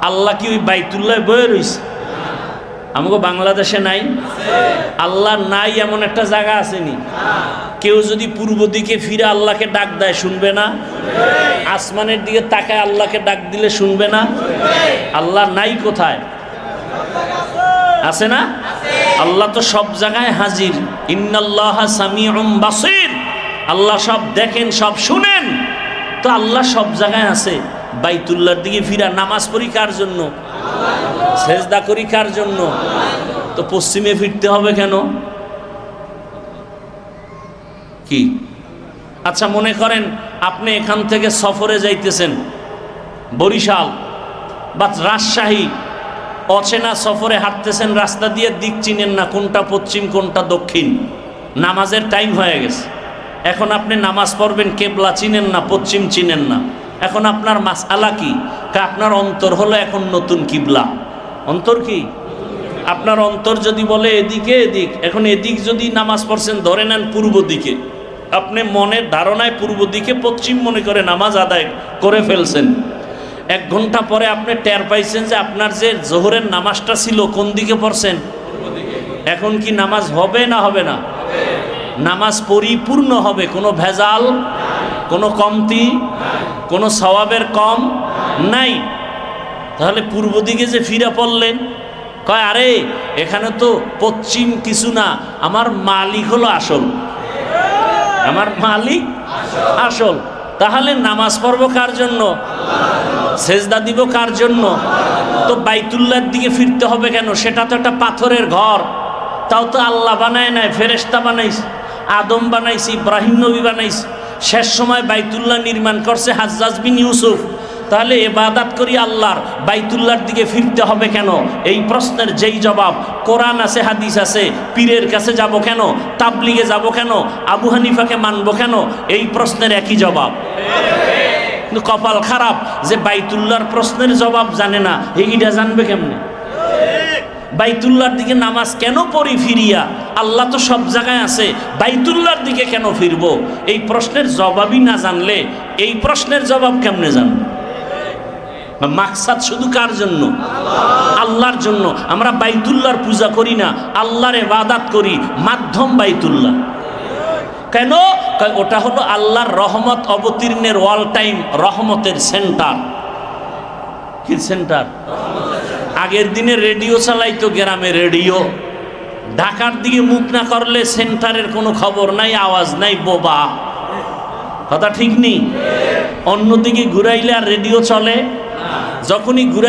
আল্লাহ কি ওই বাইতুল্লাহ বয়ে রইছে? আমাকে বাংলাদেশে নাই? আল্লাহ নাই এমন একটা জায়গা আসেনি? কেউ যদি পূর্ব দিকে ফিরে আল্লাহকে ডাক দেয় শুনবে না? আসমানের দিকে তাকায় আল্লাহকে ডাক দিলে শুনবে না? আল্লাহ নাই কোথায়? আছে না? আল্লাহ তো সব জায়গায় হাজির। ইন্নাল্লাহা সামিউম বাসীর, আল্লাহ সব দেখেন, সব শুনেন। তো আল্লাহ সব জায়গায় আছে। বাইতুল্লাহর দিকে ফিরা নামাজ পড়ি কার জন্য? সেজদা করি কার জন্য? তো পশ্চিমে ফিরতে হবে কেন? কি আচ্ছা, মনে করেন আপনি এখান থেকে সফরে যাইতেছেন বরিশাল বা রাজশাহী, অচেনা সফরে হাঁটতেছেন, রাস্তা দিয়ে দিক চিনেন না, কোনটা পশ্চিম কোনটা দক্ষিণ। নামাজের টাইম হয়ে গেছে, এখন আপনি নামাজ পড়বেন, কেবলা চিনেন না, পশ্চিম চিনেন না। এখন আপনার মাসআলা কি? আপনার অন্তর হলো এখন নতুন কিবলা। অন্তর কি? আপনার অন্তর যদি বলে এদিকে এদিক, এখন এদিক যদি নামাজ পড়ছেন, ধরে নেন পূর্ব দিকে, আপনি মনের ধারণায় পূর্ব দিকে পশ্চিম মনে করে নামাজ আদায় করে ফেলছেন। 1 ঘন্টা পরে আপনি টের পাইছেন যে আপনার যে জোহরের নামাজটা ছিল কোন দিকে পড়ছেন? এখন কি নামাজ হবে না হবে না? নামাজ পরিপূর্ণ হবে, কোনো ভেজাল, কোনো কমতি, কোনো সওয়াবের কম নাই। তাহলে পূর্ব দিকে যে ফিরে পড়লেন, কয় আরে এখানে তো পশ্চিম কিছু না, আমার মালিক হলো আসল, আমার মালিক আসল। তাহলে নামাজ পড়ব কার জন্য? সেজদা দিব কার জন্য? তো বাইতুল্লাহর দিকে ফিরতে হবে কেন? সেটা তো একটা পাথরের ঘর, তাও তো আল্লাহ বানায় নাই, ফেরেশতা বানাইছে, আদম বানাইছে, ইব্রাহিম নবী বানাইছে। শেষ সময় বাইতুল্লাহ নির্মাণ করছে হাজ্জাজ বিন ইউসুফ। তাহলে ইবাদত করি আল্লাহর, বাইতুল্লাহর দিকে ফিরতে হবে কেন? এই প্রশ্নের যেই জবাব, কোরআন আছে, হাদিস আছে, পীরের কাছে যাব কেন, তাবলিগে যাব কেন, আবু হানিফাকে মানব কেন, এই প্রশ্নের একই জবাব। কিন্তু কপাল খারাপ যে বাইতুল্লাহর প্রশ্নের জবাব জানে না, এইটা জানবে কেমনে? বাইতুল্লাহর দিকে নামাজ কেন পড়ি ফিরিয়া? আল্লাহ তো সব জায়গায় আছে, বাইতুল্লাহর দিকে কেন ফিরব? এই প্রশ্নের জবাবই না জানলে এই প্রশ্নের জবাব কেমনে জানবে? মাকসাদ শুধু কার জন্য? আল্লাহর জন্য। আমরা বাইতুল্লাহর পূজা করি না, আল্লাহর ইবাদত করি, মাধ্যম বাইতুল্লাহ। কেন? ওটা হলো আল্লাহর রহমত অবতীর্ণের অল টাইম রহমতের সেন্টার। কি সেন্টার? আগের দিনে রেডিও চালাইতো, গ্রামে রেডিও। ঢাকার দিকে মুখ না করলে সেন্টারের কোনো খবর নাই, আওয়াজ নাই, বোবা। কথা ঠিক নেই? অন্যদিকে ঘুরাইলে আর রেডিও চলে? যখনই ঘুরাই